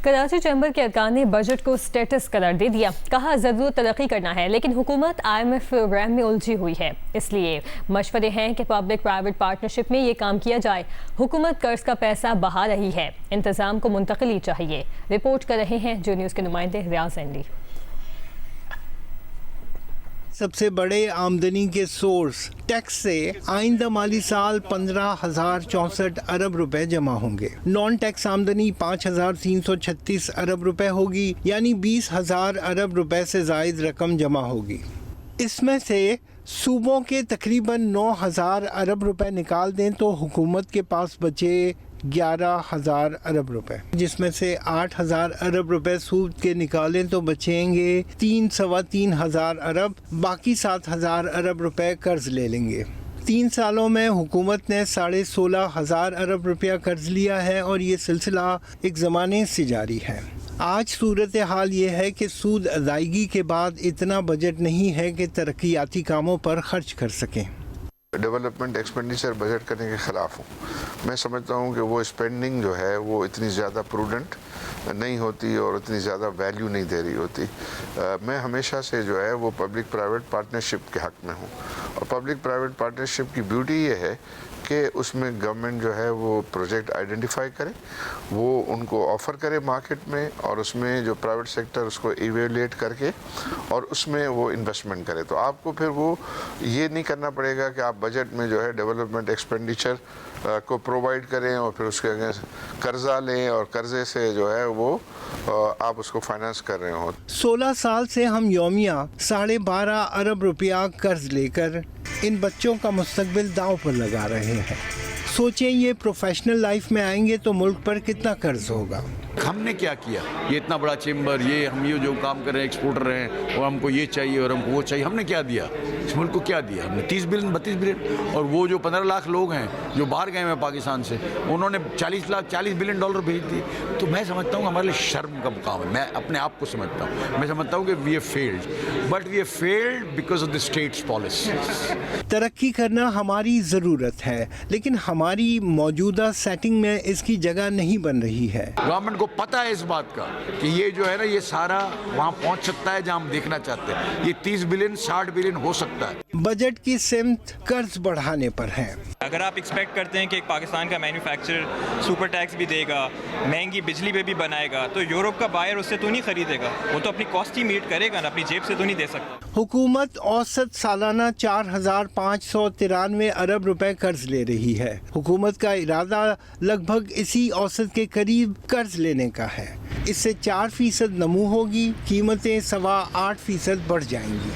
Karachi chamber کے ارکان نے بجٹ کو سٹیٹس قرار دے دیا. کہا ضرور ترقی کرنا ہے لیکن حکومت IMF پروگرام میں الجھی ہوئی ہے, اس لیے مشورے ہیں کہ پبلک پرائیویٹ پارٹنرشپ میں یہ کام کیا جائے. حکومت قرض کا پیسہ بہا رہی ہے, انتظام کو منتقلی چاہیے. رپورٹ کر رہے ہیں جو نیوز کے نمائندے ریاض اینڈی. سب سے بڑے آمدنی کے سورس ٹیکس سے آئندہ مالی سال 15,064 ارب روپے جمع ہوں گے. نان ٹیکس آمدنی 5,336 ارب روپے ہوگی, یعنی 20,000 ارب روپے سے زائد رقم جمع ہوگی. اس میں سے صوبوں کے تقریباً 9,000 ارب روپے نکال دیں تو حکومت کے پاس بچے 11,000 ارب روپے, جس میں سے 8,000 ارب روپے سود کے نکالیں تو بچیں گے 3,000 ارب. باقی 7,000 ارب روپے قرض لے لیں گے. 3 سالوں میں حکومت نے 16,500 ارب روپیہ قرض لیا ہے اور یہ سلسلہ ایک زمانے سے جاری ہے. آج صورتحال یہ ہے کہ سود ادائیگی کے بعد اتنا بجٹ نہیں ہے کہ ترقیاتی کاموں پر خرچ کر سکیں. ڈیولپمنٹ ایکسپینڈیچر بجٹ کرنے کے خلاف ہوں. میں سمجھتا ہوں کہ وہ اسپینڈنگ جو ہے وہ اتنی زیادہ پروڈنٹ نہیں ہوتی اور اتنی زیادہ ویلیو نہیں دے رہی ہوتی. میں ہمیشہ سے جو ہے وہ پبلک پرائیویٹ پارٹنرشپ کے حق میں ہوں, اور پبلک پرائیویٹ پارٹنرشپ کی بیوٹی یہ ہے کہ اس میں گورنمنٹ جو ہے وہ پروجیکٹ آئیڈینٹیفائی کرے, وہ ان کو آفر کرے مارکیٹ میں, اور اس میں جو پرائیویٹ سیکٹر اس کو ایویلیٹ کر کے اور اس میں وہ انویسٹمنٹ کرے. تو آپ کو پھر وہ یہ نہیں کرنا پڑے گا کہ آپ بجٹ میں جو ہے ڈیولپمنٹ ایکسپینڈیچر کو پرووائڈ کریں اور پھر اس کے قرضہ لیں اور قرضے سے جو ہے وہ آپ اس کو فائنانس کر رہے ہوں. 16 سال سے ہم یومیہ 12.5 ارب روپیہ قرض لے کر ان بچوں کا مستقبل داؤ پر لگا رہے ہیں. سوچیں یہ پروفیشنل لائف میں آئیں گے تو ملک پر کتنا قرض ہوگا. ہم نے کیا کیا, یہ اتنا بڑا چیمبر, یہ ہم یہ جو کام کر رہے ہیں ایکسپورٹر ہیں, اور ہم کو یہ چاہیے اور ہم کو وہ چاہیے. ہم نے کیا دیا اس ملک کو, کیا دیا ہم نے؟ 30 بلین 32 بلین. اور وہ جو 15 لاکھ لوگ ہیں جو باہر گئے ہیں پاکستان سے, انہوں نے 40 بلین ڈالر بھیج دیے. تو میں سمجھتا ہوں ہمارے لیے شرم کا مقام ہے. میں اپنے آپ کو سمجھتا ہوں, میں سمجھتا ہوں کہ we have failed, but we have failed because of the states policies. ترقی کرنا ہماری ضرورت ہے لیکن ہماری موجودہ سیٹنگ میں اس کی جگہ نہیں بن رہی ہے. گورنمنٹ کو پتہ ہے اس بات کا کہ یہ جو ہے نا یہ سارا وہاں پہنچ سکتا ہے جہاں ہم دیکھنا چاہتے ہیں. یہ 30 بلین 60 بلین ہو سکتا ہے. بجٹ کی سمت قرض بڑھانے پر ہے. اگر آپ ایکسپیکٹ کرتے ہیں کہ پاکستان کا مینوفیکچرر سپر ٹیکس بھی دے گا, مہنگی بجلی پہ بھی بنائے گا, تو یورپ کا بائر اس سے تو نہیں خریدے گا. وہ تو اپنی کاسٹ ہی میٹ کرے گا نا, اپنی جیب سے تو نہیں دے سکتا. حکومت اوسط سالانہ 4,593 ارب روپے قرض لے رہی ہے. حکومت کا ارادہ لگ بھگ اسی اوسط کے قریب قرض لینے کا ہے. اس سے 4% نمو ہوگی, قیمتیں 8.25% بڑھ جائیں گی.